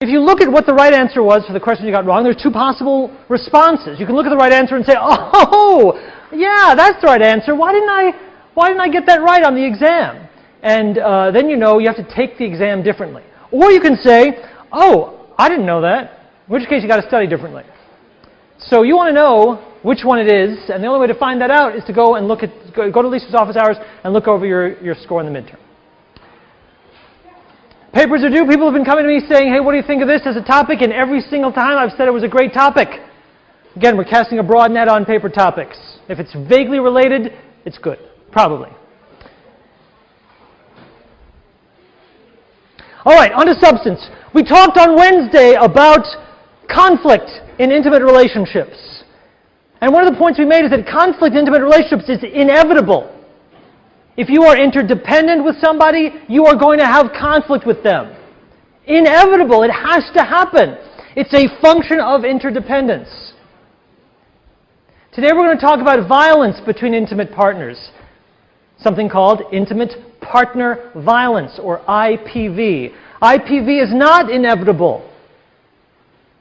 If you look at what the right answer was for the question you got wrong, there's two possible responses. You can look at the right answer and say, oh, yeah, that's the right answer. Why didn't I get that right on the exam? And then you know you have to take the exam differently. Or you can say, oh, I didn't know that, in which case you got to study differently. So you want to know which one it is, and the only way to find that out is to go and go to Lisa's office hours and look over your score in the midterm. Papers are due. People have been coming to me saying, hey, what do you think of this as a topic? And every single time I've said it was a great topic. Again, we're casting a broad net on paper topics. If it's vaguely related, it's good. Probably. All right, on to substance. We talked on Wednesday about conflict in intimate relationships. And one of the points we made is that conflict in intimate relationships is inevitable. If you are interdependent with somebody, you are going to have conflict with them. Inevitable. It has to happen. It's a function of interdependence. Today we're going to talk about violence between intimate partners. Something called intimate partner violence, or IPV. IPV is not inevitable.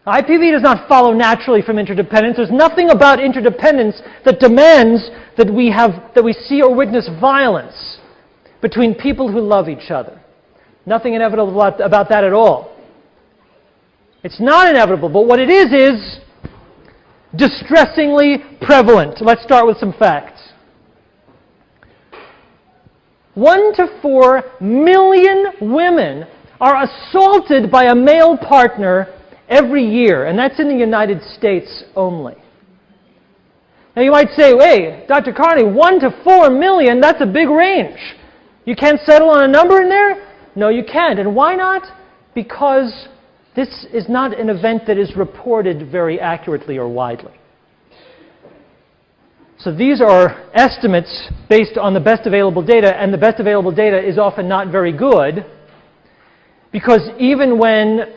IPV does not follow naturally from interdependence. There's nothing about interdependence that demands that we see or witness violence between people who love each other. Nothing inevitable about that at all. It's not inevitable, but what it is distressingly prevalent. Let's start with some facts. 1 to 4 million women are assaulted by a male partner every year, and that's in the United States only. Now you might say, hey, Dr. Carney, 1 to 4 million, that's a big range. You can't settle on a number in there? No, you can't. And why not? Because this is not an event that is reported very accurately or widely. So these are estimates based on the best available data, and the best available data is often not very good, because even when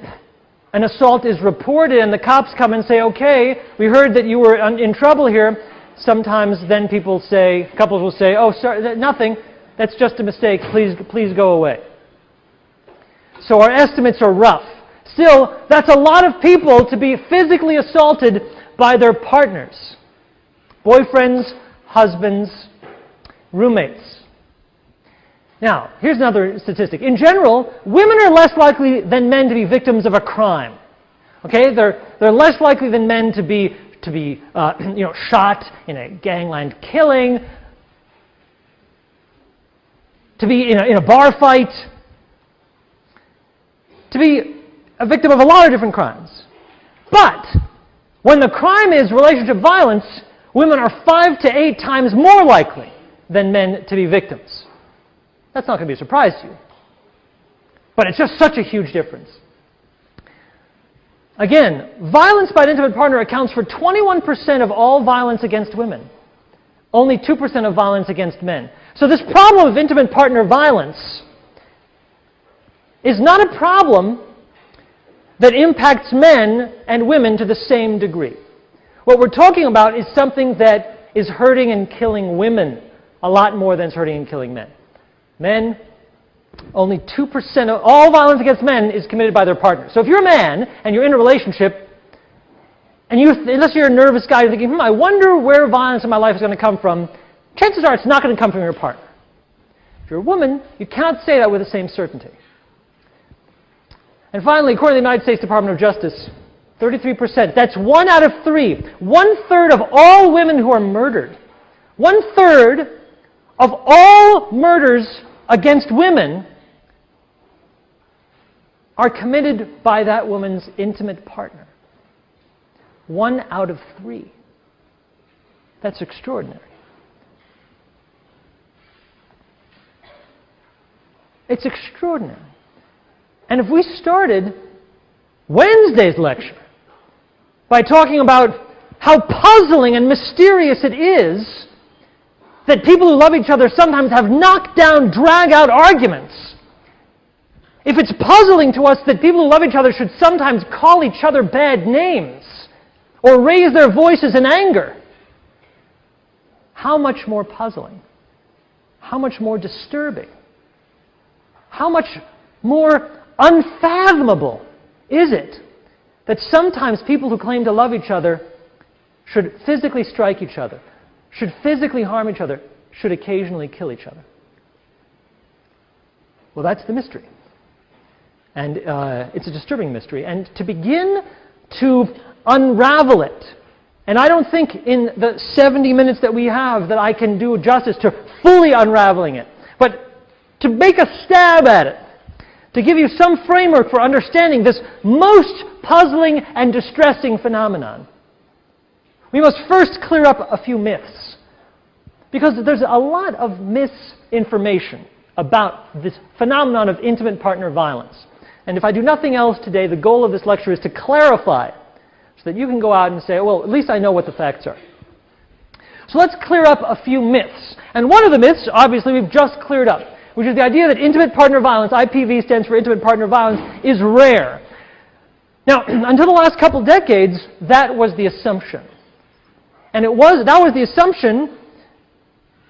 an assault is reported and the cops come and say, okay, we heard that you were in trouble here, sometimes then couples will say, oh, sorry, nothing, that's just a mistake, please go away. So our estimates are rough. Still, that's a lot of people to be physically assaulted by their partners. Boyfriends, husbands, roommates. Now, here's another statistic. In general, women are less likely than men to be victims of a crime. Okay, they're less likely than men to be shot in a gangland killing, to be in a bar fight, to be a victim of a lot of different crimes. But when the crime is relationship violence, women are 5 to 8 times more likely than men to be victims. That's not going to be a surprise to you. But it's just such a huge difference. Again, violence by an intimate partner accounts for 21% of all violence against women. Only 2% of violence against men. So this problem of intimate partner violence is not a problem that impacts men and women to the same degree. What we're talking about is something that is hurting and killing women a lot more than it's hurting and killing men. Men, only 2% of all violence against men is committed by their partner. So if you're a man and you're in a relationship, and unless you're a nervous guy, you're thinking, I wonder where violence in my life is going to come from, chances are it's not going to come from your partner. If you're a woman, you cannot say that with the same certainty. And finally, according to the United States Department of Justice, 33%, that's 1 out of 3. 1/3 of all women who are murdered, 1/3 of all murders against women are committed by that woman's intimate partner. 1 out of 3. That's extraordinary. It's extraordinary. And if we started Wednesday's lecture by talking about how puzzling and mysterious it is that people who love each other sometimes have knockdown, drag-out arguments, if it's puzzling to us that people who love each other should sometimes call each other bad names or raise their voices in anger, how much more puzzling, how much more disturbing, how much more unfathomable is it that sometimes people who claim to love each other should physically strike each other, should physically harm each other, should occasionally kill each other? Well, that's the mystery. And it's a disturbing mystery. And to begin to unravel it, and I don't think in the 70 minutes that we have that I can do justice to fully unraveling it, but to make a stab at it, to give you some framework for understanding this most puzzling and distressing phenomenon, we must first clear up a few myths. Because there's a lot of misinformation about this phenomenon of intimate partner violence. And if I do nothing else today, the goal of this lecture is to clarify so that you can go out and say, well, at least I know what the facts are. So let's clear up a few myths. And one of the myths, obviously, we've just cleared up, which is the idea that intimate partner violence, IPV stands for intimate partner violence, is rare. Now, until the last couple decades, that was the assumption. And that was the assumption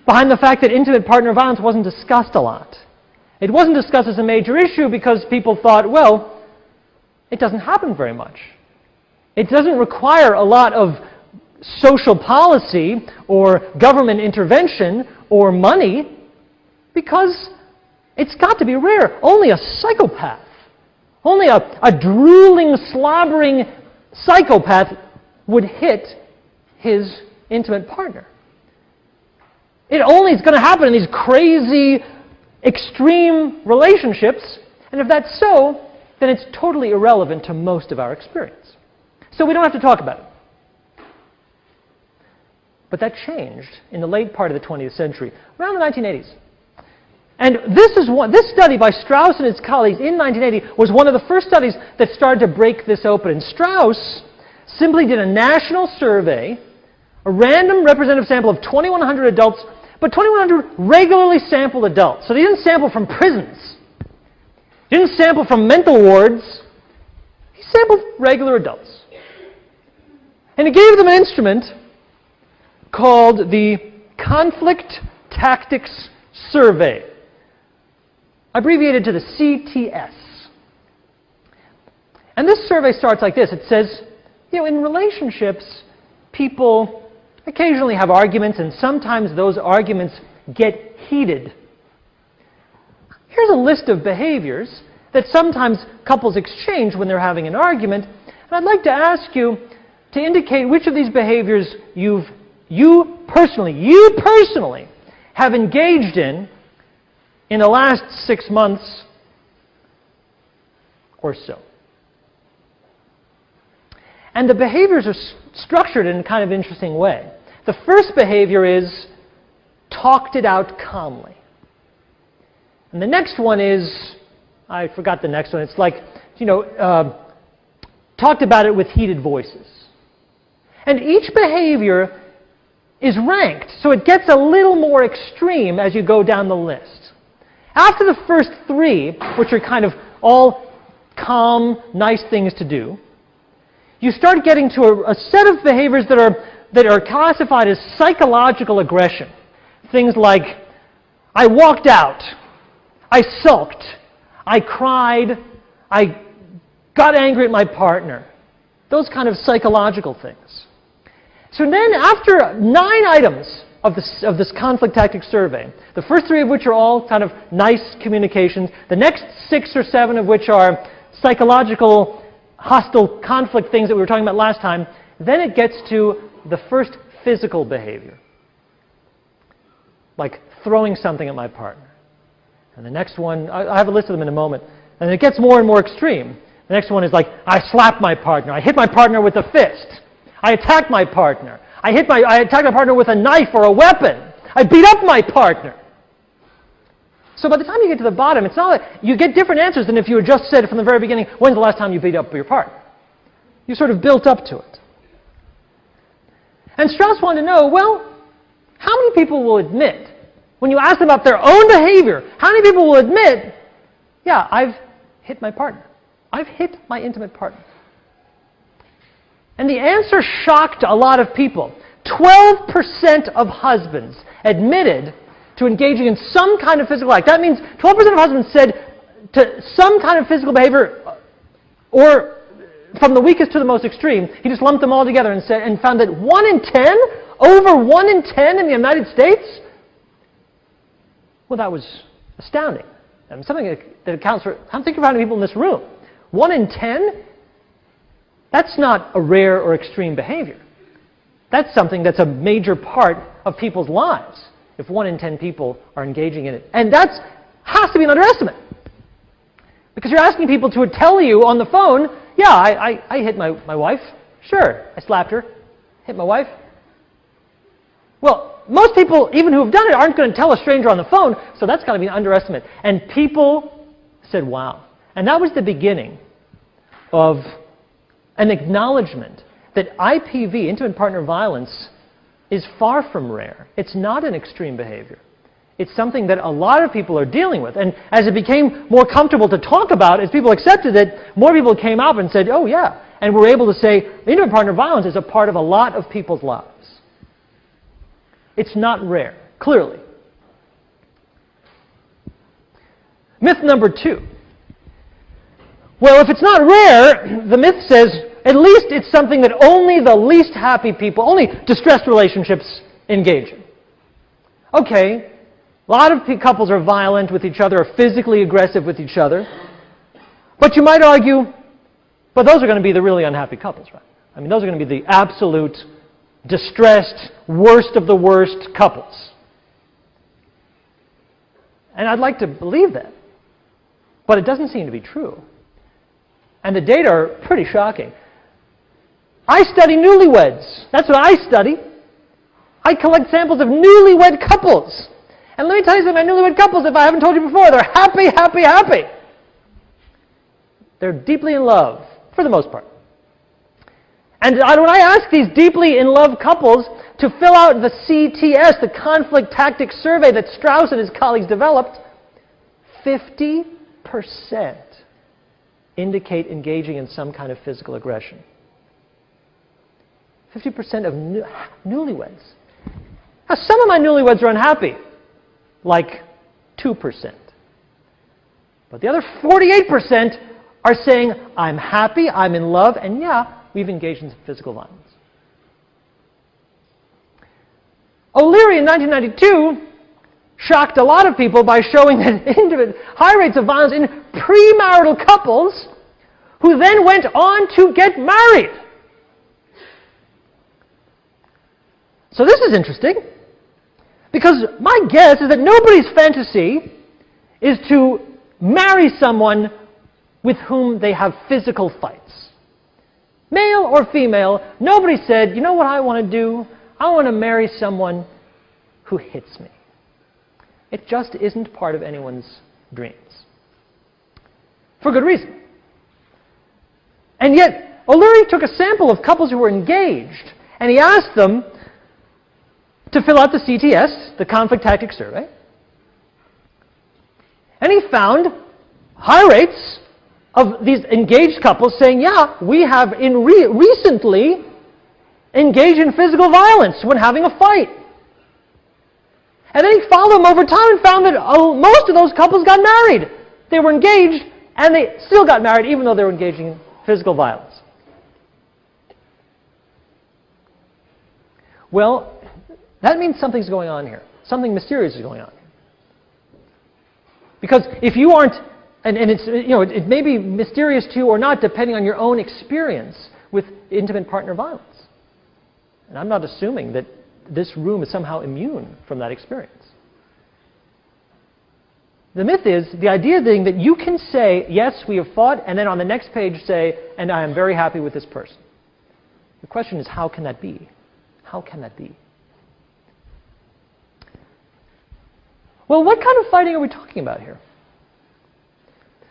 behind the fact that intimate partner violence wasn't discussed a lot. It wasn't discussed as a major issue because people thought, well, it doesn't happen very much. It doesn't require a lot of social policy or government intervention or money because it's got to be rare. Only a psychopath, only a drooling, slobbering psychopath would hit his intimate partner. It only is going to happen in these crazy, extreme relationships, and if that's so, then it's totally irrelevant to most of our experience. So we don't have to talk about it. But that changed in the late part of the 20th century, around the 1980s. And this study by Strauss and his colleagues in 1980 was one of the first studies that started to break this open. And Strauss simply did a national survey, a random representative sample of 2,100 adults, but 2,100 regularly sampled adults. So they didn't sample from prisons. He didn't sample from mental wards. He sampled regular adults. And he gave them an instrument called the Conflict Tactics Survey, abbreviated to the CTS. And this survey starts like this. It says, in relationships, people occasionally have arguments, and sometimes those arguments get heated. Here's a list of behaviors that sometimes couples exchange when they're having an argument, and I'd like to ask you to indicate which of these behaviors you personally have engaged in the last 6 months or so. And the behaviors are structured in a kind of interesting way. The first behavior is talked it out calmly. And the next one is, I forgot the next one, it's like, talked about it with heated voices. And each behavior is ranked, so it gets a little more extreme as you go down the list. After the first three, which are kind of all calm, nice things to do, you start getting to a set of behaviors that are classified as psychological aggression. Things like, I walked out, I sulked, I cried, I got angry at my partner. Those kind of psychological things. So then after 9 items of this conflict tactics survey, the first 3 of which are all kind of nice communications, the next 6 or 7 of which are psychological hostile conflict things that we were talking about last time, then it gets to the first physical behavior, like throwing something at my partner. And the next one, I have a list of them in a moment, and it gets more and more extreme. The next one is like, I slapped my partner, I hit my partner with a fist, I attacked my partner, I attacked my partner with a knife or a weapon, I beat up my partner. So by the time you get to the bottom, it's not that you get different answers than if you had just said from the very beginning, when's the last time you beat up your partner? You sort of built up to it. And Strauss wanted to know, well, how many people will admit, when you ask them about their own behavior, how many people will admit, yeah, I've hit my partner. I've hit my intimate partner. And the answer shocked a lot of people. 12% of husbands admitted to engaging in some kind of physical act. That means 12% of husbands said to some kind of physical behavior Or from the weakest to the most extreme, he just lumped them all together and found that 1 in 10, over 1 in 10 in the United States? Well, that was astounding. I mean, something that accounts for, I'm thinking about people in this room. 1 in 10? That's not a rare or extreme behavior. That's something that's a major part of people's lives, if 1 in 10 people are engaging in it. And that has to be an underestimate. Because you're asking people to tell you on the phone, yeah, I hit my wife. Sure, I slapped her. Hit my wife. Well, most people, even who have done it, aren't going to tell a stranger on the phone, so that's got to be an underestimate. And people said, wow. And that was the beginning of an acknowledgement that IPV, intimate partner violence, is far from rare. It's not an extreme behavior. It's something that a lot of people are dealing with. And as it became more comfortable to talk about, as people accepted it, more people came up and said, oh yeah. And we're able to say, intimate partner violence is a part of a lot of people's lives. It's not rare, clearly. Myth number 2. Well, if it's not rare, the myth says, at least it's something that only the least happy people, only distressed relationships engage in. Okay, a lot of couples are violent with each other, or physically aggressive with each other. But you might argue, but those are going to be the really unhappy couples, right? I mean, those are going to be the absolute, distressed, worst of the worst couples. And I'd like to believe that. But it doesn't seem to be true. And the data are pretty shocking. I study newlyweds. That's what I study. I collect samples of newlywed couples. And let me tell you something, my newlywed couples, if I haven't told you before, they're happy, happy, happy. They're deeply in love, for the most part. And when I ask these deeply in love couples to fill out the CTS, the Conflict Tactics Survey that Strauss and his colleagues developed, 50% indicate engaging in some kind of physical aggression. 50% of newlyweds. Now, some of my newlyweds are unhappy, like 2%. But the other 48% are saying, I'm happy, I'm in love, and yeah, we've engaged in physical violence. O'Leary in 1992 shocked a lot of people by showing that high rates of violence in premarital couples who then went on to get married. So this is interesting, because my guess is that nobody's fantasy is to marry someone with whom they have physical fights. Male or female, nobody said, you know what I want to do? I want to marry someone who hits me. It just isn't part of anyone's dreams. For good reason. And yet, O'Leary took a sample of couples who were engaged, and he asked them to fill out the CTS, the Conflict Tactics Survey. And he found high rates of these engaged couples saying, yeah, we have recently engaged in physical violence when having a fight. And then he followed them over time and found that most of those couples got married. They were engaged, and they still got married even though they were engaging in physical violence. Well, that means something's going on here. Something mysterious is going on here. Because if you aren't, and it's, it may be mysterious to you or not, depending on your own experience with intimate partner violence. And I'm not assuming that this room is somehow immune from that experience. The myth is the idea being that you can say, yes, we have fought, and then on the next page say, and I am very happy with this person. The question is, how can that be? How can that be? Well, what kind of fighting are we talking about here?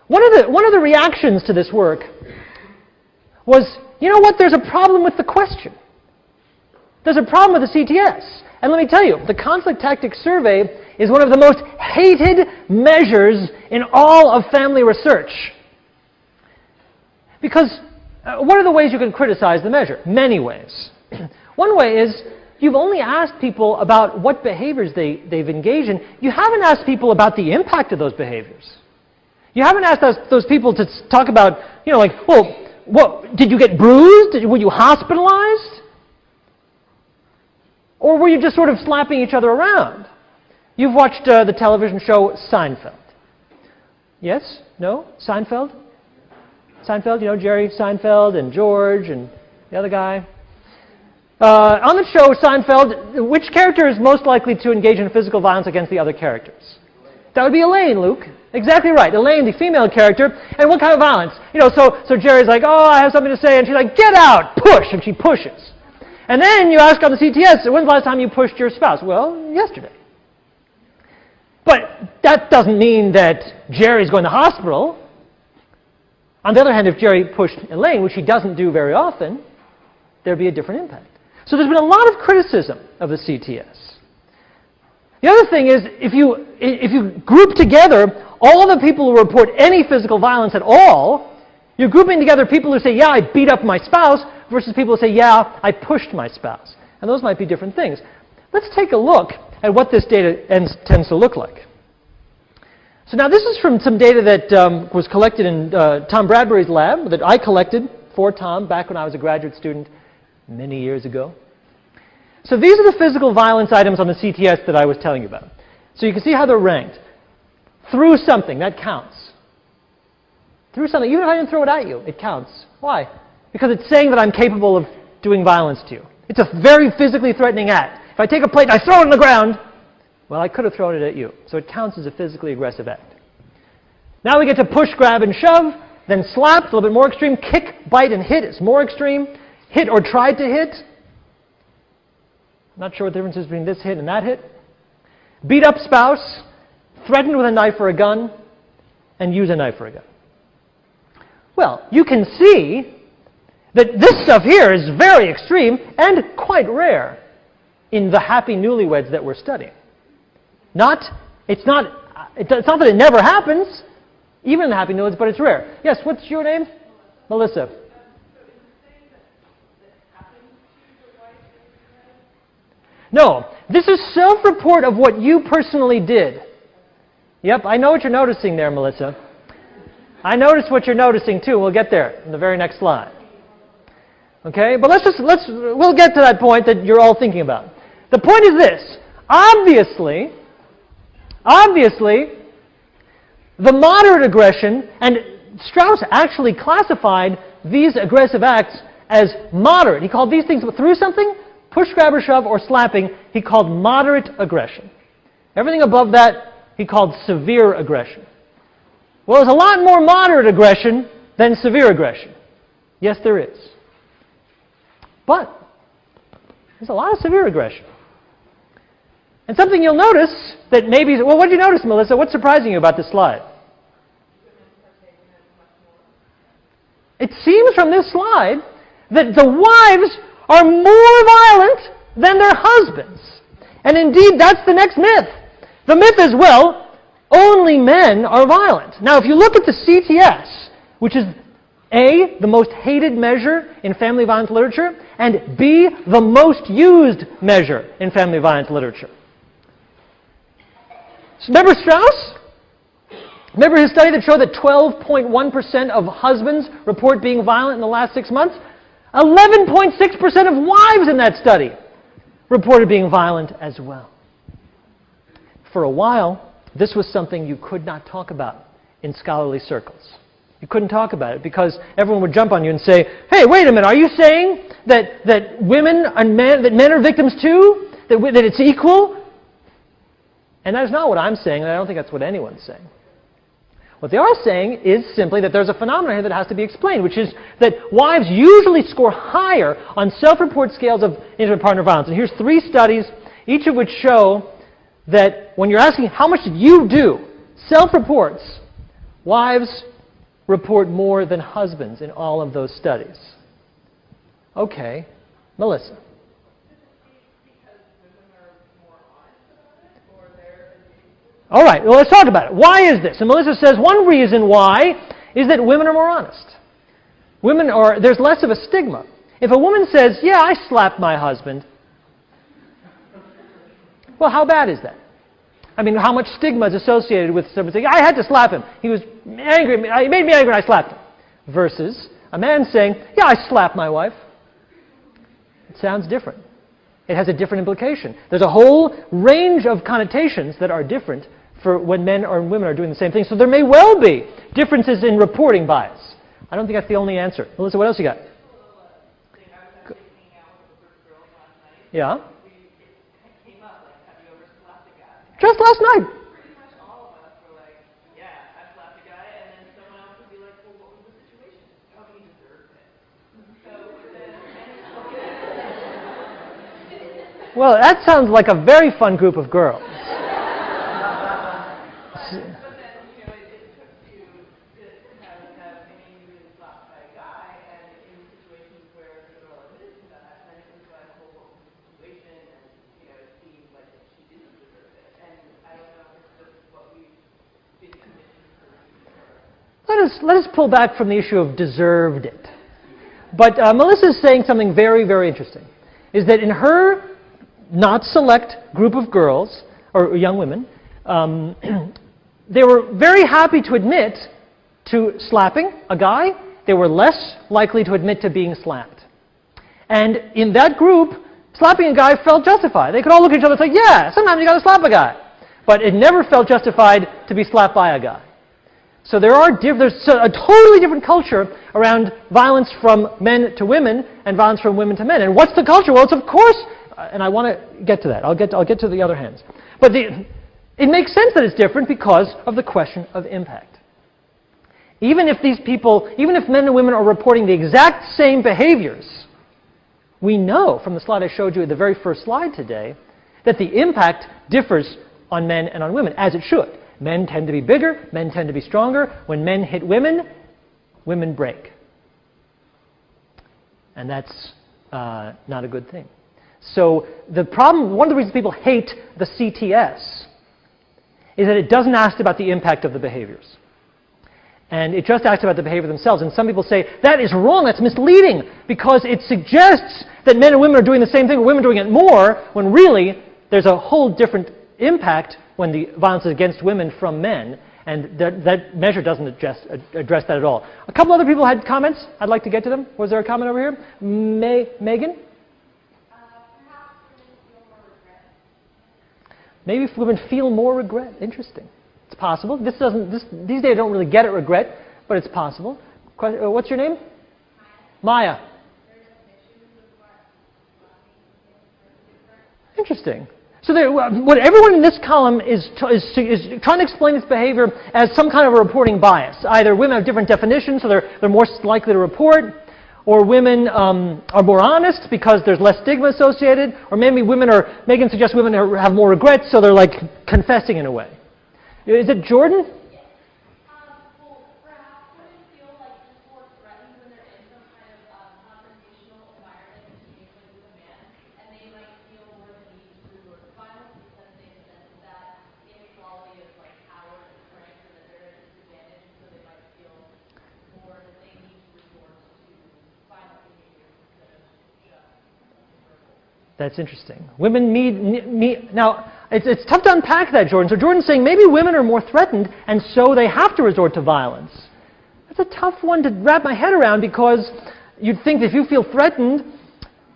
One of the reactions to this work was, you know what, there's a problem with the question. There's a problem with the CTS. And let me tell you, the Conflict Tactics Survey is one of the most hated measures in all of family research. Because what are the ways you can criticize the measure? Many ways. One way is you've only asked people about what behaviors they've engaged in. You haven't asked people about the impact of those behaviors. You haven't asked those people to talk about, like, well, what, did you get bruised? Were you hospitalized? Or were you just sort of slapping each other around? You've watched the television show Seinfeld. Yes? No? Seinfeld? Seinfeld, Jerry Seinfeld and George and the other guy. On the show Seinfeld, which character is most likely to engage in physical violence against the other characters? That would be Elaine, Luke. Exactly right. Elaine, the female character. And what kind of violence? So Jerry's like, oh, I have something to say. And she's like, get out, push. And she pushes. And then you ask on the CTS, when's the last time you pushed your spouse? Well, yesterday. But that doesn't mean that Jerry's going to the hospital. On the other hand, if Jerry pushed Elaine, which he doesn't do very often, there'd be a different impact. So there's been a lot of criticism of the CTS. The other thing is, if you group together all the people who report any physical violence at all, you're grouping together people who say, yeah, I beat up my spouse, versus people who say, yeah, I pushed my spouse. And those might be different things. Let's take a look at what this data tends to look like. So now this is from some data that was collected in Tom Bradbury's lab, that I collected for Tom back when I was a graduate student many years ago. So these are the physical violence items on the CTS that I was telling you about. So you can see how they're ranked. Through something, that counts. Through something, even if I didn't throw it at you, it counts. Why? Because it's saying that I'm capable of doing violence to you. It's a very physically threatening act. If I take a plate and I throw it on the ground, well, I could have thrown it at you. So it counts as a physically aggressive act. Now we get to push, grab, and shove, then slap, a little bit more extreme. Kick, bite, and hit is more extreme. Hit or tried to hit. Not sure what the difference is between this hit and that hit. Beat up spouse, threatened with a knife or a gun, and use a knife or a gun. Well, you can see that this stuff here is very extreme and quite rare in the happy newlyweds that we're studying. It's not that it never happens, even in the happy newlyweds, but it's rare. Yes, what's your name? Melissa. No, this is self-report of what you personally did. Yep, I know what you're noticing there, Melissa. I notice what you're noticing too. We'll get there in the very next slide. Okay, but we'll get to that point that you're all thinking about. The point is this. Obviously, the moderate aggression, and Strauss actually classified these aggressive acts as moderate. He called these things through something, push, grab, or shove, or slapping, he called moderate aggression. Everything above that, he called severe aggression. Well, there's a lot more moderate aggression than severe aggression. Yes, there is. But there's a lot of severe aggression. And something you'll notice that maybe, well, what did you notice, Melissa? What's surprising you about this slide? It seems from this slide that the wives are more violent than their husbands. And indeed, that's the next myth. The myth is, well, only men are violent. Now, if you look at the CTS, which is A, the most hated measure in family violence literature, and B, the most used measure in family violence literature. So remember Strauss? Remember his study that showed that 12.1% of husbands report being violent in the last 6 months? 11.6% of wives in that study reported being violent as well. For a while, this was something you could not talk about in scholarly circles. You couldn't talk about it because everyone would jump on you and say, hey, wait a minute, are you saying that women and men are victims too? That it's equal? And that's not what I'm saying, and I don't think that's what anyone's saying. What they are saying is simply that there's a phenomenon here that has to be explained, which is that wives usually score higher on self-report scales of intimate partner violence. And here's 3 studies, each of which show that when you're asking how much did you do, self-reports, wives report more than husbands in all of those studies. Okay, Melissa. All right, well, let's talk about it. Why is this? And Melissa says one reason why is that women are more honest. There's less of a stigma. If a woman says, yeah, I slapped my husband, well, how bad is that? I mean, how much stigma is associated with someone saying, I had to slap him. He was angry. He made me angry and I slapped him. Versus a man saying, yeah, I slapped my wife. It sounds different. It has a different implication. There's a whole range of connotations that are different for when men or women are doing the same thing. So there may well be differences in reporting bias. I don't think that's the only answer. Melissa, what else you got? Yeah? Just last night. Well, that sounds like a very fun group of girls. Let us pull back from the issue of deserved it. But Melissa is saying something very, very interesting, is that in her not select group of girls, or young women, they were very happy to admit to slapping a guy. They were less likely to admit to being slapped. And in that group, slapping a guy felt justified. They could all look at each other and say, yeah, sometimes you got to slap a guy. But it never felt justified to be slapped by a guy. So there's a totally different culture around violence from men to women and violence from women to men. And what's the culture? Well, it's of course, and I want to get to that. I'll get to the other hands. But it makes sense that it's different because of the question of impact. Even if men and women are reporting the exact same behaviors, we know from the slide I showed you at the very first slide today that the impact differs on men and on women, as it should. Men tend to be bigger, men tend to be stronger. When men hit women, women break. And that's not a good thing. So the problem, one of the reasons people hate the CTS is that it doesn't ask about the impact of the behaviors. And it just asks about the behavior themselves. And some people say, that is wrong, that's misleading, because it suggests that men and women are doing the same thing, or women are doing it more, when really there's a whole different impact when the violence is against women from men, and that measure doesn't address that at all. A couple other people had comments. I'd like to get to them. Was there a comment over here? Megan? Maybe women feel more regret. Interesting. It's possible. These days I don't really get at regret, but it's possible. What's your name? Maya. Interesting. So what everyone in this column is trying to explain this behavior as some kind of a reporting bias. Either women have different definitions, so they're more likely to report, or women are more honest because there's less stigma associated, or maybe Megan suggests women have more regrets, so they're like confessing in a way. Is it Jordan? Well, perhaps women feel like just more threatened when they're in some kind of confrontational environment and communicating with a man, and they might feel more the need to resort to violence because they sense that inequality of like power and strength, and that they're at a disadvantage, so they might feel more that they need to resort to violent behavior instead of just verbal. That's interesting. Women now. It's tough to unpack that, Jordan. So Jordan's saying maybe women are more threatened, and so they have to resort to violence. That's a tough one to wrap my head around, because you'd think that if you feel threatened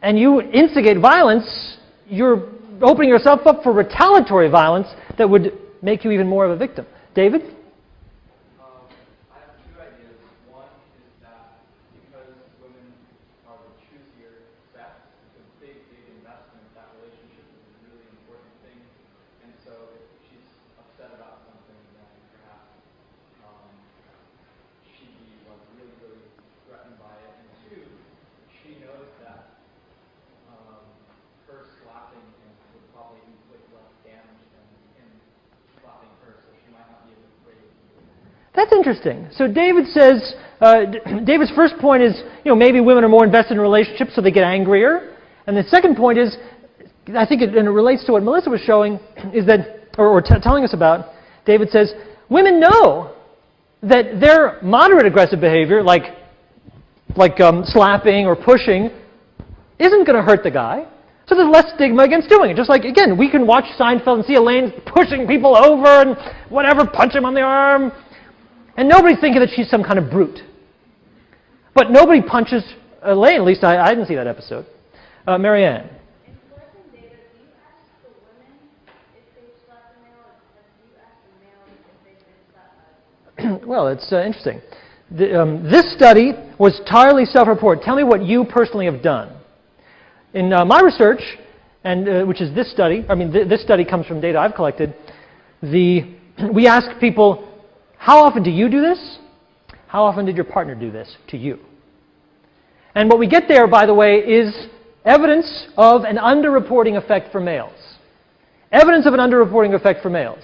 and you instigate violence, you're opening yourself up for retaliatory violence that would make you even more of a victim. David? I have two ideas. One is that because women are the choosier sex, it's a big, big investment. That relationship is a really important thing. And so if she's upset about something, then perhaps she'd be like really, really threatened by it. And two, she knows that her slapping would probably inflict less damage than him slapping her, so she might not be as afraid. That's interesting. So David says, David's first point is, maybe women are more invested in relationships, so they get angrier. And the second point is, I think it relates to what Melissa was showing, is that, or telling us about. David says, women know that their moderate aggressive behavior, like slapping or pushing, isn't going to hurt the guy. So there's less stigma against doing it. Just like, again, we can watch Seinfeld and see Elaine pushing people over and whatever, punch him on the arm. And nobody's thinking that she's some kind of brute. But nobody punches Elaine, at least I didn't see that episode. Marianne. In collecting data, do you ask the women if they've slept a male, or do you ask the males if they've been slept by? Well, it's interesting. This study was entirely self-report. Tell me what you personally have done. In my research, and which is this study, this study comes from data I've collected, we ask people, how often do you do this? How often did your partner do this to you? And what we get there, by the way, is evidence of an underreporting effect for males. Evidence of an underreporting effect for males.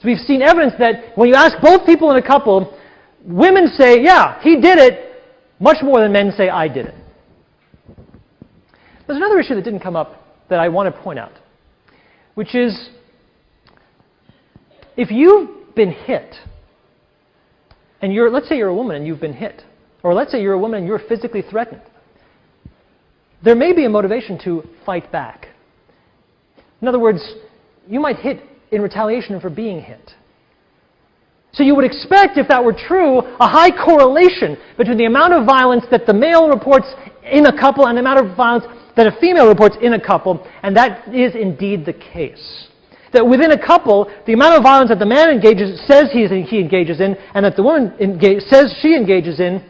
So we've seen evidence that when you ask both people in a couple, women say, yeah, he did it, much more than men say, I did it. There's another issue that didn't come up that I want to point out, which is if you've been hit, and let's say you're a woman and you've been hit, or let's say you're a woman and you're physically threatened, there may be a motivation to fight back. In other words, you might hit in retaliation for being hit. So you would expect, if that were true, a high correlation between the amount of violence that the male reports in a couple and the amount of violence that a female reports in a couple, and that is indeed the case. That within a couple, the amount of violence that the man says he engages in, and that the woman says she engages in,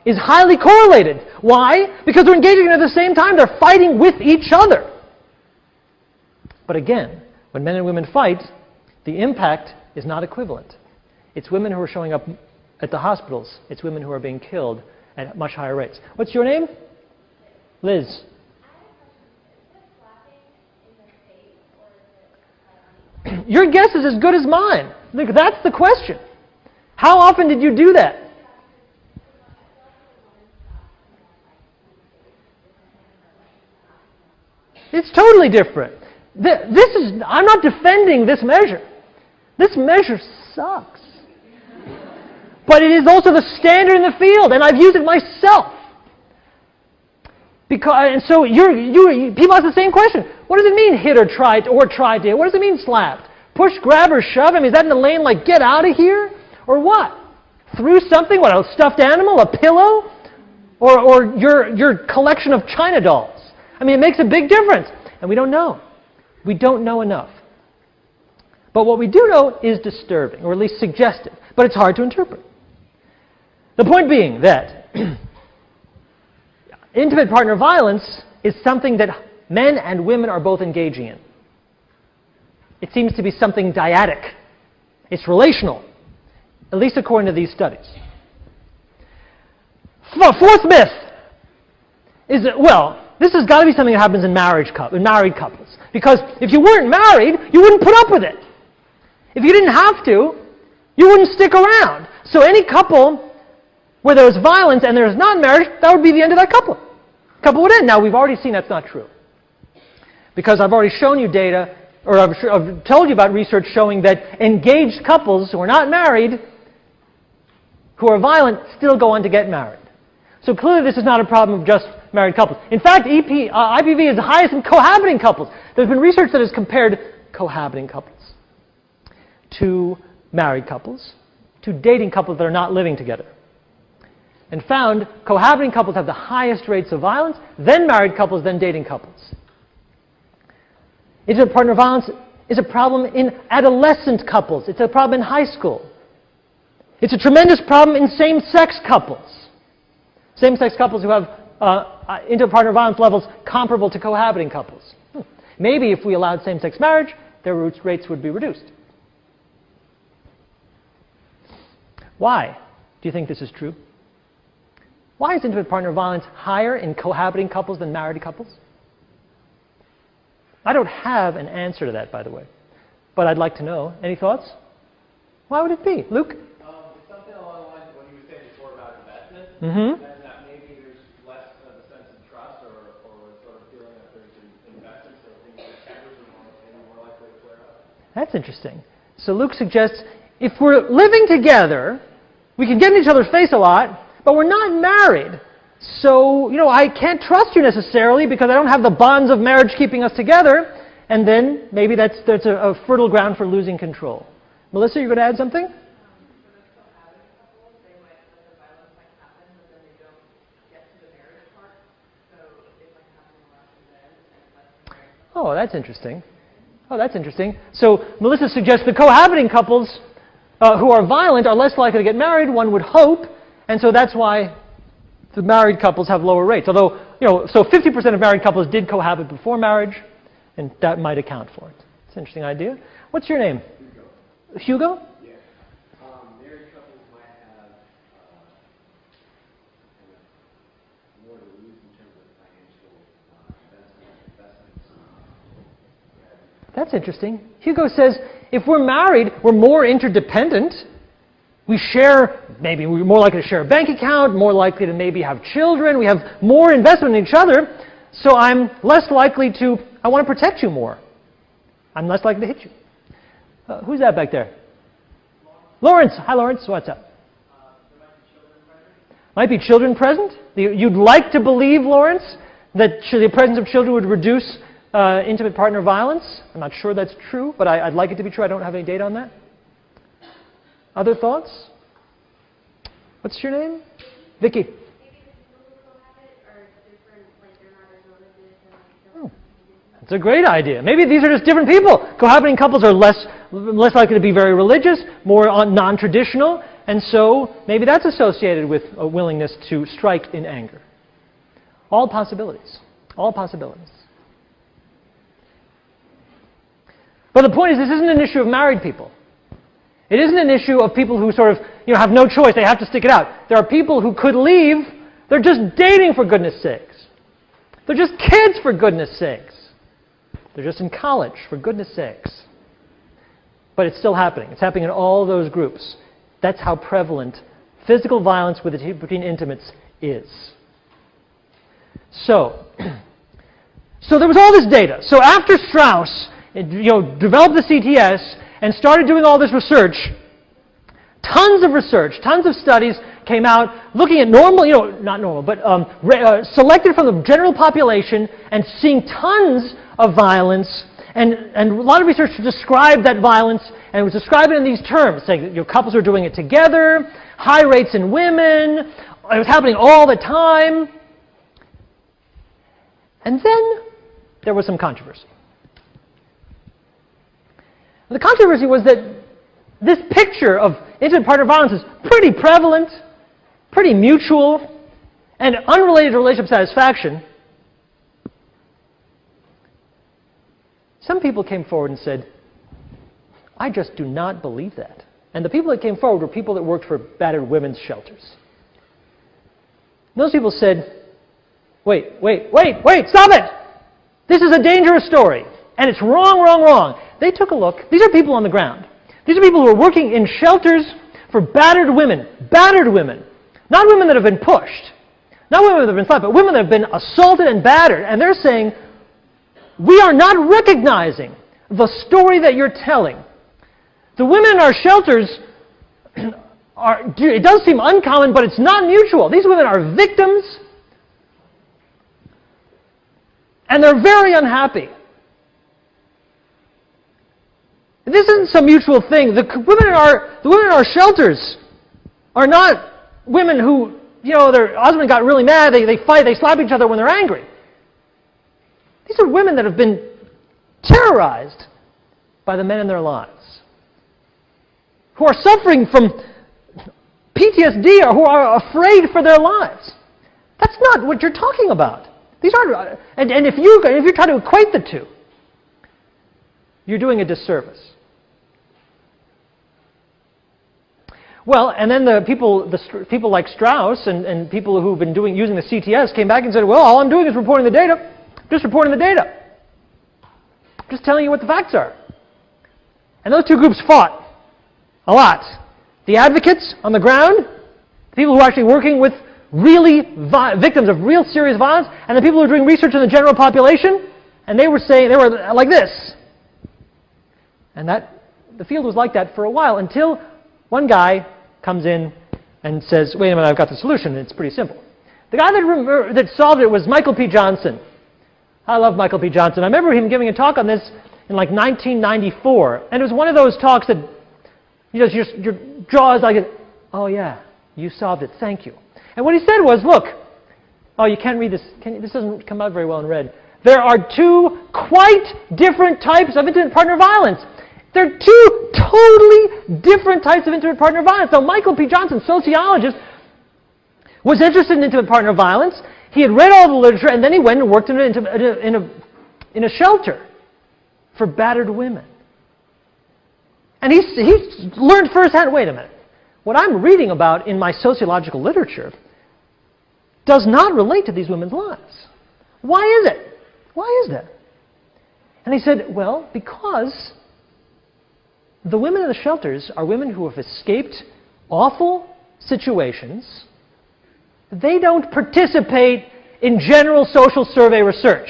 is highly correlated. Why? Because they're engaging at the same time. They're fighting with each other. But again, when men and women fight, the impact is not equivalent. It's women who are showing up at the hospitals. It's women who are being killed at much higher rates. What's your name? Liz. Your guess is as good as mine. Look, that's the question. How often did you do that? It's totally different. I'm not defending this measure. This measure sucks. But it is also the standard in the field, and I've used it myself. And so people ask the same question. What does it mean hit or try to hit? What does it mean slapped? Push, grab, or shove? Is that in the lane like get out of here? Or what? Threw something? What, a stuffed animal? A pillow? Or your collection of China dolls? It makes a big difference. And we don't know. We don't know enough. But what we do know is disturbing, or at least suggestive. But it's hard to interpret. The point being that intimate partner violence is something that men and women are both engaging in. It seems to be something dyadic. It's relational, at least according to these studies. Fourth myth is that, this has got to be something that happens in married couples. Because if you weren't married, you wouldn't put up with it. If you didn't have to, you wouldn't stick around. So any couple where there's violence and there's not marriage, that would be the end of that couple. Couple would end. Now, we've already seen that's not true. Because I've already shown you data, or I've told you about research showing that engaged couples who are not married, who are violent, still go on to get married. So clearly this is not a problem of just married couples. In fact, IPV is the highest in cohabiting couples. There's been research that has compared cohabiting couples to married couples, to dating couples that are not living together, and found cohabiting couples have the highest rates of violence, then married couples, then dating couples. Intimate partner violence is a problem in adolescent couples. It's a problem in high school. It's a tremendous problem in same-sex couples. Same-sex couples who have intimate partner violence levels comparable to cohabiting couples. Maybe if we allowed same-sex marriage, their rates would be reduced. Why do you think this is true? Why is intimate partner violence higher in cohabiting couples than married couples? I don't have an answer to that, by the way, but I'd like to know. Any thoughts? Why would it be? Luke? It's something along the lines of what you were saying before about investment, Mm-hmm. and that maybe there's less of a sense of trust or sort of feeling that there's an investment, so things like cameras are more likely to flare up. That's interesting. So Luke suggests if we're living together, we can get in each other's face a lot, but we're not married. So, I can't trust you necessarily because I don't have the bonds of marriage keeping us together. And then maybe that's a fertile ground for losing control. Melissa, you're going to add something? Oh, that's interesting. So Melissa suggests the cohabiting couples who are violent are less likely to get married, one would hope, and so that's why the married couples have lower rates. Although, so 50% of married couples did cohabit before marriage, and that might account for it. It's an interesting idea. What's your name? Hugo? Yeah. Married couples might have more to lose in terms of financial investments. That's interesting. Hugo says, if we're married, we're more interdependent. We share, maybe we're more likely to share a bank account, more likely to maybe have children. We have more investment in each other. So I'm less likely to, I want to protect you more. I'm less likely to hit you. Who's that back there? Lawrence. Hi, Lawrence. What's up? Might be children present? You'd like to believe, Lawrence, that the presence of children would reduce intimate partner violence. I'm not sure that's true, but I'd like it to be true. I don't have any data on that. Other thoughts? What's your name? Vicky. Oh, that's a great idea. Maybe these are just different people. Cohabiting couples are less likely to be very religious, more non-traditional, and so maybe that's associated with a willingness to strike in anger. All possibilities. All possibilities. But the point is, this isn't an issue of married people. It isn't an issue of people who sort of, have no choice. They have to stick it out. There are people who could leave. They're just dating, for goodness sakes. They're just kids, for goodness sakes. They're just in college, for goodness sakes. But it's still happening. It's happening in all those groups. That's how prevalent physical violence between intimates is. So there was all this data. So after Strauss, developed the CTS and started doing all this research, tons of studies came out looking at selected from the general population and seeing tons of violence, and a lot of research described that violence, and it was described in these terms, saying that couples are doing it together, high rates in women, it was happening all the time. And then there was some controversy. The controversy was that this picture of intimate partner violence is pretty prevalent, pretty mutual, and unrelated to relationship satisfaction. Some people came forward and said, I just do not believe that. And the people that came forward were people that worked for battered women's shelters. Those people said, wait, stop it! This is a dangerous story, and it's wrong. They took a look. These are people on the ground. These are people who are working in shelters for battered women. Not women that have been pushed. Not women that have been slapped, but women that have been assaulted and battered. And they're saying, we are not recognizing the story that you're telling. The women in our shelters, it does seem uncommon, but it's not mutual. These women are victims, and they're very unhappy. This isn't some mutual thing. The women in our shelters are not women who, their husband got really mad, they fight, they slap each other when they're angry. These are women that have been terrorized by the men in their lives, who are suffering from PTSD or who are afraid for their lives. That's not what you're talking about. These aren't, and if you try to equate the two, you're doing a disservice. Well, and then the people like Strauss and people who've been using the CTS came back and said, well, all I'm doing is reporting the data. Just reporting the data. Just telling you what the facts are. And those two groups fought a lot. The advocates on the ground, the people who are actually working with really victims of real serious violence, and the people who are doing research in the general population, and they were like this. And the field was like that for a while until one guy comes in and says, wait a minute, I've got the solution. It's pretty simple. The guy that solved it was Michael P. Johnson. I love Michael P. Johnson. I remember him giving a talk on this in like 1994, and it was one of those talks that your jaw is like, oh yeah, you solved it, thank you. And what he said was, look, oh, you can't read this. This doesn't come out very well in red. There are two quite different types of intimate partner violence. There are two totally different types of intimate partner violence. Now, Michael P. Johnson, sociologist, was interested in intimate partner violence. He had read all the literature, and then he went and worked in a shelter for battered women. And he learned firsthand, wait a minute, what I'm reading about in my sociological literature does not relate to these women's lives. Why is it? Why is that? And he said, well, because the women in the shelters are women who have escaped awful situations. They don't participate in general social survey research.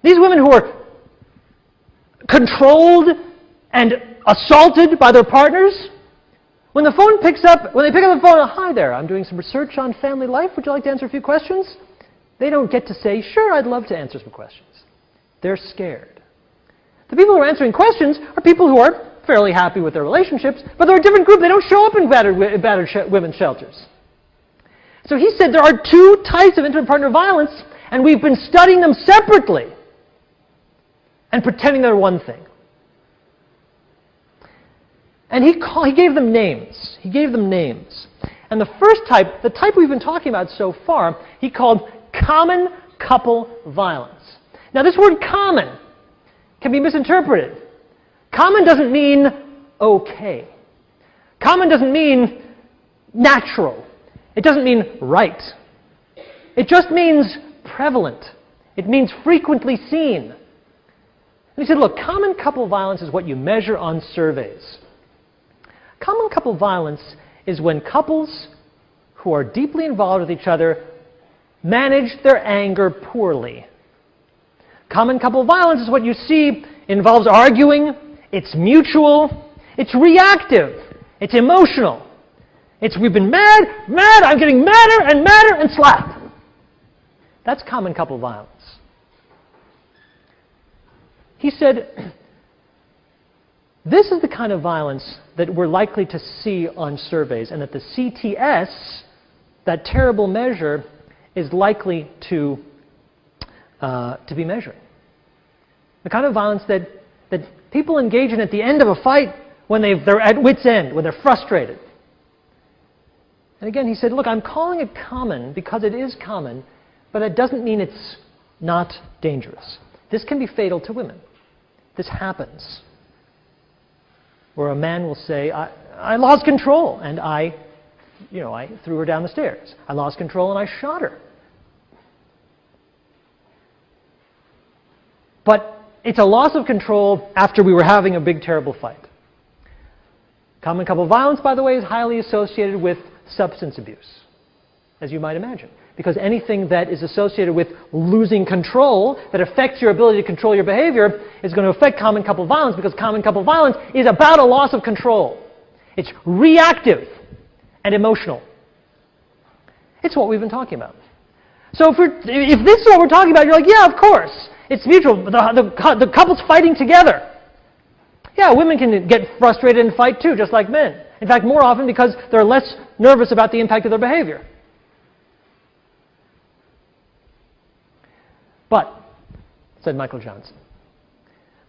These women who are controlled and assaulted by their partners, when they pick up the phone, hi there, I'm doing some research on family life, would you like to answer a few questions? They don't get to say, sure, I'd love to answer some questions. They're scared. The people who are answering questions are people who are fairly happy with their relationships, but they're a different group. They don't show up in battered women's shelters. So he said there are two types of intimate partner violence, and we've been studying them separately and pretending they're one thing. And he gave them names. He gave them names. And the first type, the type we've been talking about so far, he called common couple violence. Now this word common can be misinterpreted. Common doesn't mean okay. Common doesn't mean natural. It doesn't mean right. It just means prevalent. It means frequently seen. And he said, look, common couple violence is what you measure on surveys. Common couple violence is when couples who are deeply involved with each other manage their anger poorly. Common couple violence is what you see involves arguing, it's mutual, it's reactive, it's emotional. It's we've been mad, I'm getting madder and slap. That's common couple violence. He said, this is the kind of violence that we're likely to see on surveys, and that the CTS, that terrible measure, is likely to be measuring. The kind of violence that people engage in at the end of a fight when they're at wit's end, when they're frustrated. And again, he said, look, I'm calling it common because it is common, but it doesn't mean it's not dangerous. This can be fatal to women. This happens. Where a man will say, I lost control and I threw her down the stairs. I lost control and I shot her. But it's a loss of control after we were having a big, terrible fight. Common couple violence, by the way, is highly associated with substance abuse, as you might imagine. Because anything that is associated with losing control, that affects your ability to control your behavior, is going to affect common couple violence, because common couple violence is about a loss of control. It's reactive and emotional. It's what we've been talking about. So if this is what we're talking about, you're like, yeah, of course. It's mutual. The couple's fighting together. Yeah, women can get frustrated and fight too, just like men. In fact, more often because they're less nervous about the impact of their behavior. But, said Michael Johnson,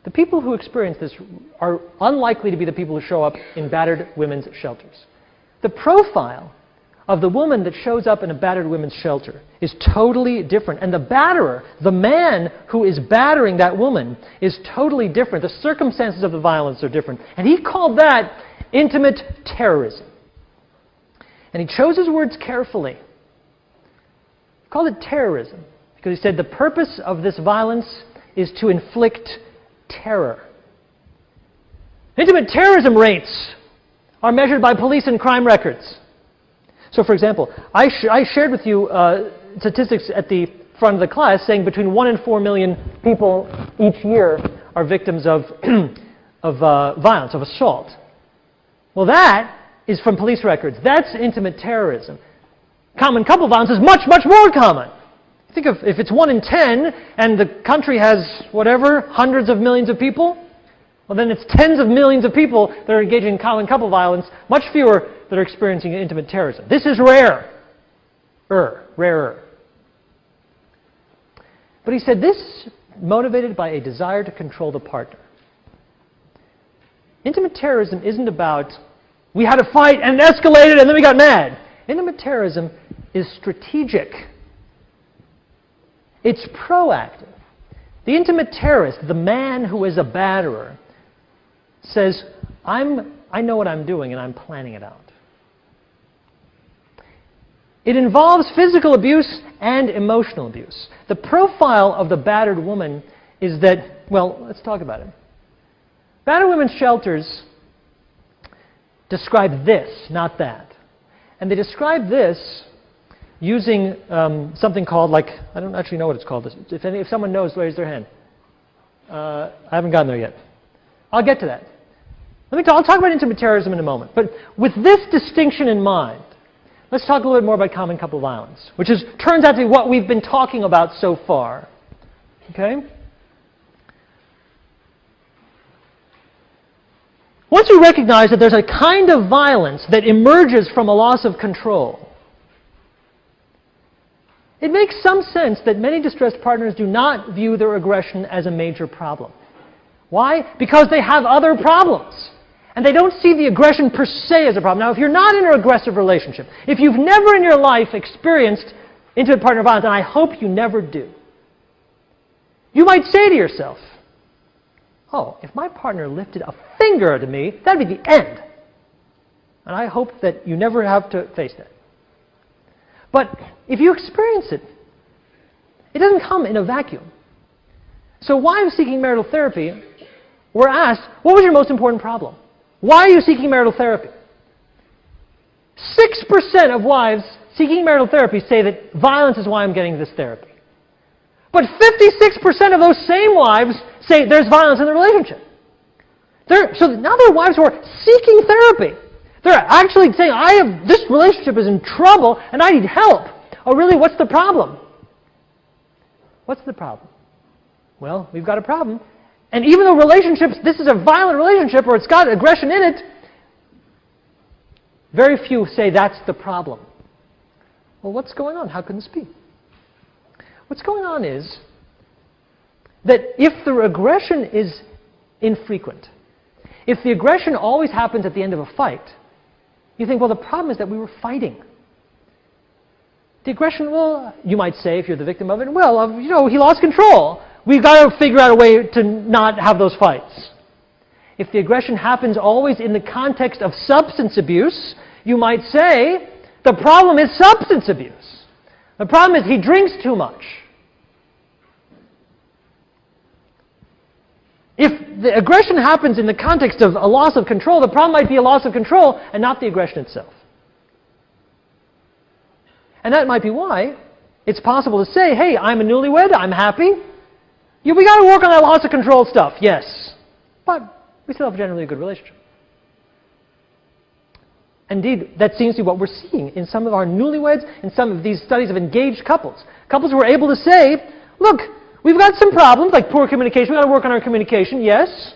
the people who experience this are unlikely to be the people who show up in battered women's shelters. The profile of the woman that shows up in a battered women's shelter is totally different. And the batterer, the man who is battering that woman, is totally different. The circumstances of the violence are different. And he called that intimate terrorism. And he chose his words carefully. He called it terrorism because he said the purpose of this violence is to inflict terror. Intimate terrorism rates are measured by police and crime records. So, for example, I shared with you statistics at the front of the class saying between 1 and 4 million people each year are victims of violence, of assault. Well, that is from police records. That's intimate terrorism. common couple violence is much, much more common. Think of if it's 1 in 10 and the country has, whatever, hundreds of millions of people, well then it's tens of millions of people that are engaging in common couple violence, much fewer that are experiencing intimate terrorism. This is rarer. But he said this motivated by a desire to control the partner. Intimate terrorism isn't about we had a fight and it escalated and then we got mad. Intimate terrorism is strategic. It's proactive. The intimate terrorist, the man who is a batterer, says, I know what I'm doing and I'm planning it out. It involves physical abuse and emotional abuse. The profile of the battered woman is that, well, let's talk about it. Battered women's shelters describe this, not that. And they describe this using something called, like, I don't actually know what it's called. If someone knows, raise their hand. I haven't gotten there yet. I'll get to that. I'll talk about intimate terrorism in a moment. But with this distinction in mind, let's talk a little bit more about common couple violence, which turns out to be what we've been talking about so far. Okay? Once you recognize that there's a kind of violence that emerges from a loss of control, it makes some sense that many distressed partners do not view their aggression as a major problem. Why? Because they have other problems. And they don't see the aggression per se as a problem. Now, if you're not in an aggressive relationship, if you've never in your life experienced intimate partner violence, and I hope you never do, you might say to yourself, oh, if my partner lifted a finger at me, that'd be the end. And I hope that you never have to face that. But if you experience it, it doesn't come in a vacuum. So wives seeking marital therapy were asked, what was your most important problem? Why are you seeking marital therapy? 6% of wives seeking marital therapy say that violence is why I'm getting this therapy. But 56% of those same wives say there's violence in the relationship. So now there are wives who are seeking therapy. They're actually saying, this relationship is in trouble and I need help. Oh, really? What's the problem? What's the problem? Well, we've got a problem. And even though this is a violent relationship or it's got aggression in it, very few say that's the problem. Well, what's going on? How can this be? What's going on is that if the aggression is infrequent, if the aggression always happens at the end of a fight, you think, well, the problem is that we were fighting. The aggression, well, you might say, if you're the victim of it, well, he lost control. We've got to figure out a way to not have those fights. If the aggression happens always in the context of substance abuse, you might say, the problem is substance abuse. The problem is he drinks too much. If the aggression happens in the context of a loss of control, the problem might be a loss of control and not the aggression itself. And that might be why it's possible to say, hey, I'm a newlywed, I'm happy. Yeah, we got to work on that loss of control stuff, yes. But we still have generally a good relationship. Indeed, that seems to be what we're seeing in some of our newlyweds, in some of these studies of engaged couples. Couples who are able to say, look, we've got some problems, like poor communication. We've got to work on our communication, yes.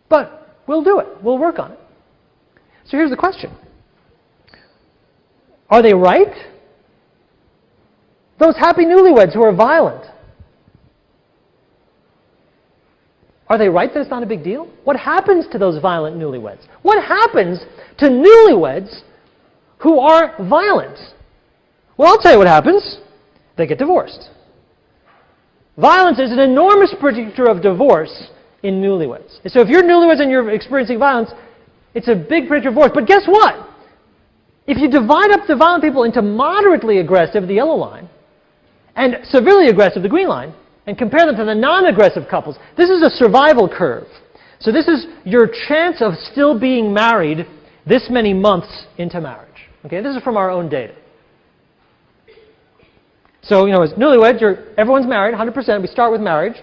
But we'll do it. We'll work on it. So here's the question. Are they right? Those happy newlyweds who are violent, are they right that it's not a big deal? What happens to those violent newlyweds? What happens to newlyweds who are violent? Well, I'll tell you what happens. They get divorced. Violence is an enormous predictor of divorce in newlyweds. So if you're newlyweds and you're experiencing violence, it's a big predictor of divorce. But guess what? If you divide up the violent people into moderately aggressive, the yellow line, and severely aggressive, the green line, and compare them to the non-aggressive couples, this is a survival curve. So this is your chance of still being married this many months into marriage. Okay, this is from our own data. So, as newlyweds, everyone's married, 100%. We start with marriage.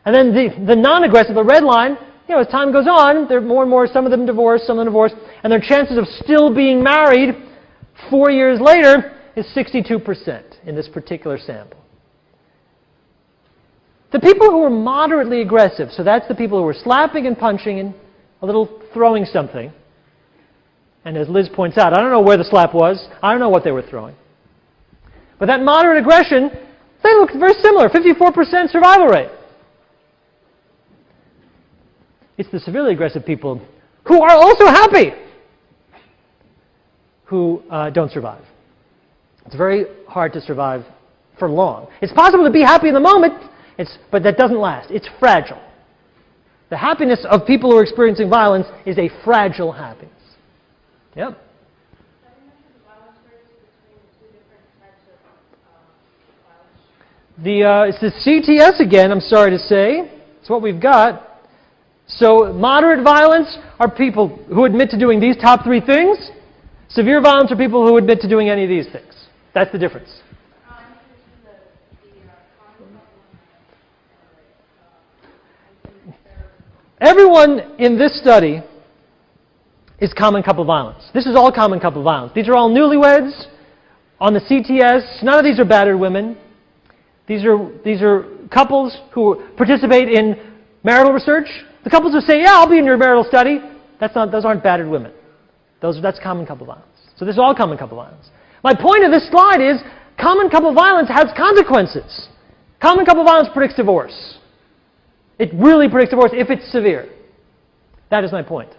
And then the non-aggressive, the red line, as time goes on, they're more and more, some of them divorced, some of them divorced, and their chances of still being married 4 years later is 62% in this particular sample. The people who were moderately aggressive, so that's the people who were slapping and punching and a little throwing something. And as Liz points out, I don't know where the slap was. I don't know what they were throwing. But that moderate aggression, they looked very similar, 54% survival rate. It's the severely aggressive people who are also happy who don't survive. It's very hard to survive for long. It's possible to be happy in the moment, but that doesn't last. It's fragile. The happiness of people who are experiencing violence is a fragile happiness. Yep. It's the CTS again, I'm sorry to say. It's what we've got. So moderate violence are people who admit to doing these top 3 things. Severe violence are people who admit to doing any of these things. That's the difference. Everyone in this study is common couple violence. This is all common couple violence. These are all newlyweds on the CTS. None of these are battered women. These are couples who participate in marital research. The couples who say, yeah, I'll be in your marital study, those aren't battered women. That's common couple violence. So this is all common couple violence. My point of this slide is common couple violence has consequences. Common couple violence predicts divorce. It really predicts divorce if it's severe. That is my point.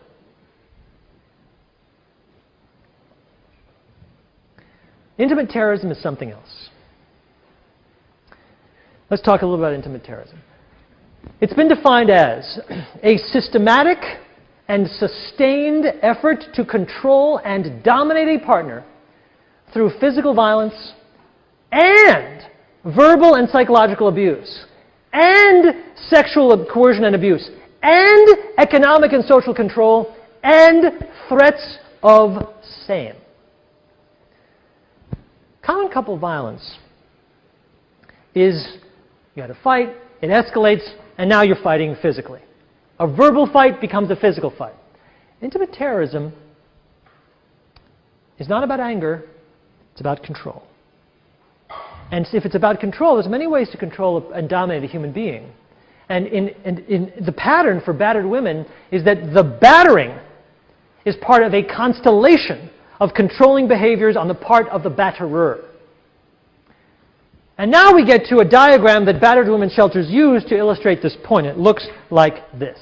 Intimate terrorism is something else. Let's talk a little about intimate terrorism. It's been defined as a systematic and sustained effort to control and dominate a partner through physical violence and verbal and psychological abuse and sexual coercion and abuse and economic and social control and threats of same. Common couple violence is you had a fight, it escalates, and now you're fighting physically. A verbal fight becomes a physical fight. Intimate terrorism is not about anger, it's about control. And if it's about control, there's many ways to control and dominate a human being. And in the pattern for battered women is that the battering is part of a constellation of controlling behaviors on the part of the batterer. And now we get to a diagram that battered women's shelters use to illustrate this point. It looks like this.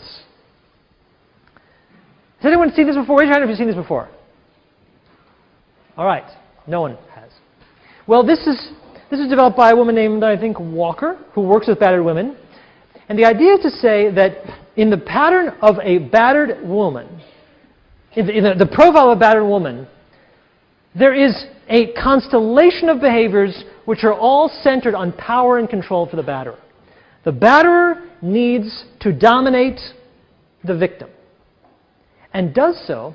Has anyone seen this before? Raise your hand if you've seen this before. All right. No one has. Well, this is developed by a woman named, I think, Walker, who works with battered women. And the idea is to say that in the pattern of a battered woman, in the profile of a battered woman, there is a constellation of behaviors which are all centered on power and control for the batterer. The batterer needs to dominate the victim and does so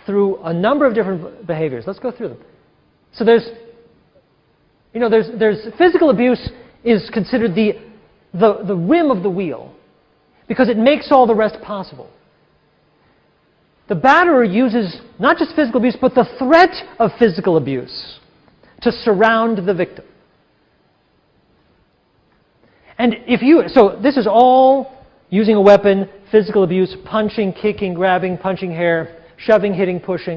through a number of different behaviors. Let's go through them. So there's physical abuse is considered the rim of the wheel because it makes all the rest possible. The batterer uses not just physical abuse, but the threat of physical abuse to surround the victim. And so this is all using a weapon, physical abuse, punching, kicking, grabbing, punching hair, shoving, hitting, pushing.